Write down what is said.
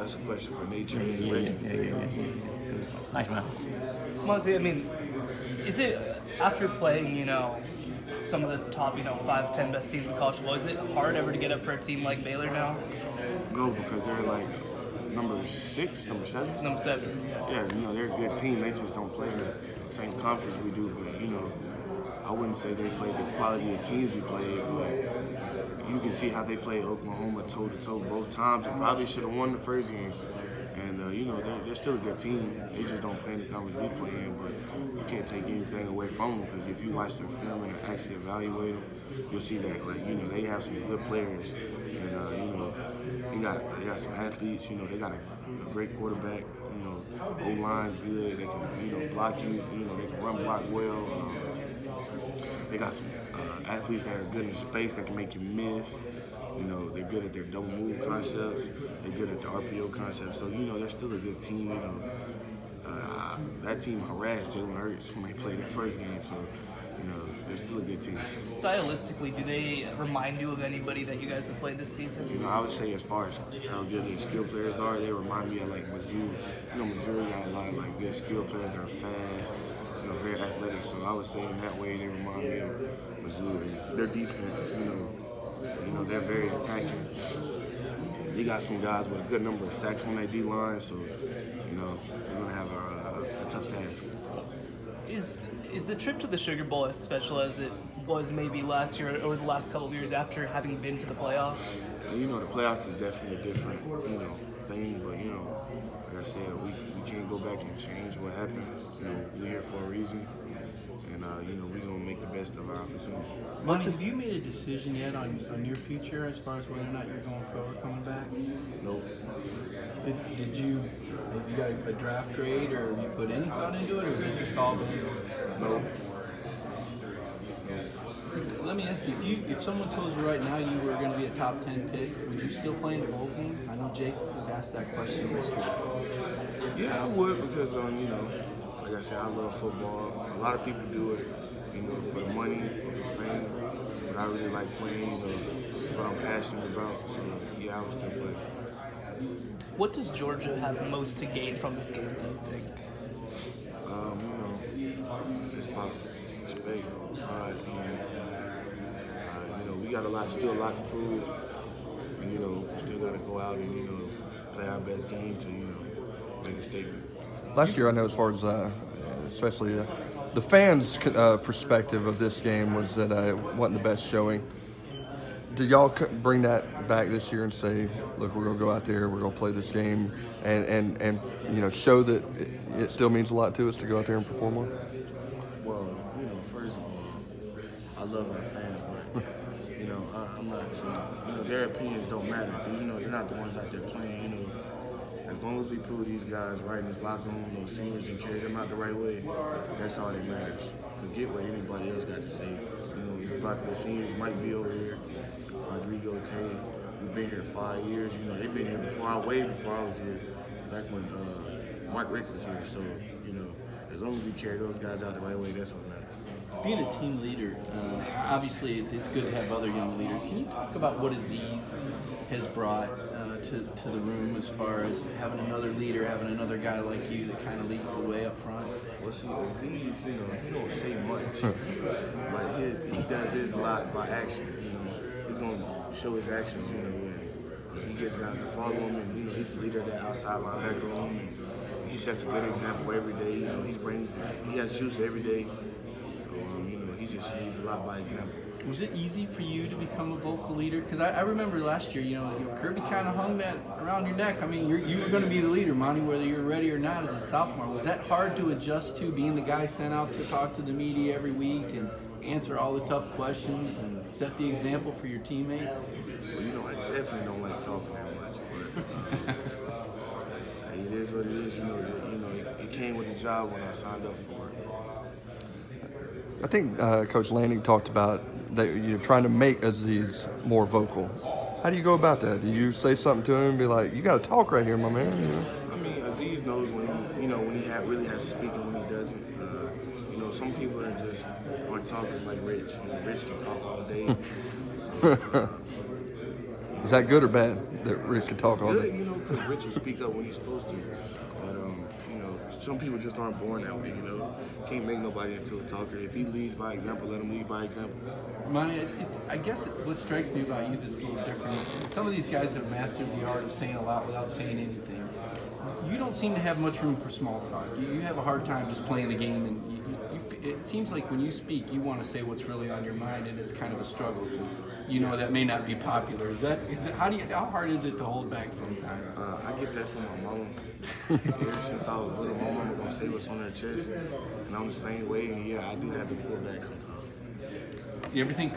That's a question for nature Yeah, and yeah, Reggie. Nice man. Monty, I mean, is it after playing, some of the top, 5, 10 best teams in college football? Is it hard ever to get up for a team like Baylor now? No, because they're like number 6, number 7. Number 7. Yeah, they're a good team. They just don't play in the same conference we do. But I wouldn't say they play the quality of teams we played, but you can see how they play Oklahoma toe to toe both times. They probably should have won the first game. And they're still a good team. They just don't play in the conference we play in. But you can't take anything away from them, because if you watch their film and actually evaluate them, you'll see that they have some good players, and they got some athletes. They got a great quarterback. O-line's good. They can block you. They can run block well. They got some athletes that are good in space that can make you miss. They're good at their double move concepts. They're good at the RPO concepts. So, they're still a good team. That team harassed Jalen Hurts when they played their first game. So, they're still a good team. Stylistically, do they remind you of anybody that you guys have played this season? I would say as far as how good their skill players are, they remind me of like Missouri. Missouri got a lot of like good skill players that are fast, very athletic. So I would say in that way they remind me of Missouri. Their defense, they're very attacking. They got some guys with a good number of sacks on their D-line, so, they're going to have a tough task. Is the trip to the Sugar Bowl as special as it was maybe last year or the last couple of years after having been to the playoffs? The playoffs is definitely a different, thing, but, like I said, we can't go back and change what happened. We're here for a reason. And, we're going to make the best of our opportunity. Monty, have you made a decision yet on your future as far as whether or not you're going pro or coming back? Nope. Have you got a draft grade, or have you put any thought into it, or is it just all been? Nope. Let me ask you, if someone told you right now you were going to be a top 10 pick, would you still play in the bowl game? I know Jake was asked that question yesterday. Yeah, I would, because, like I said, I love football. A lot of people do it, for the money or for fame, but I really like playing, it's what I'm passionate about, so yeah, I would still play. What does Georgia have most to gain from this game, do you think? It's about respect, pride, and, we got still a lot to prove, and, we still got to go out and, play our best game to, make a statement. Last year, I know as far as especially the fans' perspective of this game was that it wasn't the best showing. Did y'all bring that back this year and say, look, we're going to go out there, we're going to play this game, and show that it still means a lot to us to go out there and perform well? Well, first of all, I love our fans, but, I'm not too, their opinions don't matter, because, they're not the ones out there playing, As long as we prove these guys right in this locker room, those seniors, and carry them out the right way, that's all that matters. Forget what anybody else got to say. It's about the seniors might be over here. Rodrigo, Tay, we've been here 5 years. They've been here way before I was here, back when Mark Rick was here. So, as long as we carry those guys out the right way, that's what matters. Being a team leader, obviously it's good to have other young leaders. Can you talk about what Aziz has brought to the room as far as having another leader, having another guy like you that kind of leads the way up front? Well, see, Aziz, he don't say much. Like he does his a lot by action. He's gonna show his actions. And he gets guys to follow him, and he's the leader of that outside linebacker room. And he sets a good example every day. He has juice every day. So he just leads a lot by example. Was it easy for you to become a vocal leader? Because I remember last year, Kirby kind of hung that around your neck. I mean, you were going to be the leader, Monty, whether you're ready or not as a sophomore. Was that hard to adjust to, being the guy sent out to talk to the media every week and answer all the tough questions and set the example for your teammates? Well, I definitely don't like talking that much, but it is what it is. It came with the job when I signed up for it. I think Coach Lanning talked about that you're trying to make Aziz more vocal. How do you go about that? Do you say something to him and be like, you got to talk right here, my man? I mean, Aziz knows when he really has to speak and when he doesn't. Some people aren't talkers like Rich. Rich can talk all day. So, Is that good or bad that Rich can talk all Good, day? you know, because Rich will speak up when he's supposed to. But, you know, some people just aren't born that way, you know. Can't make nobody into a talker. If he leads by example, let him lead by example. Monty, I guess what strikes me about you that's a little different is some of these guys have mastered the art of saying a lot without saying anything. You don't seem to have much room for small talk. You have a hard time just playing the game, and it seems like when you speak, you want to say what's really on your mind, and it's kind of a struggle because you know that may not be popular. Is it? How hard is it to hold back sometimes? I get that from my mama. Ever since I was little, my mama gonna say what's on her chest, and I'm the same way. And yeah, I do have to pull back sometimes. You ever think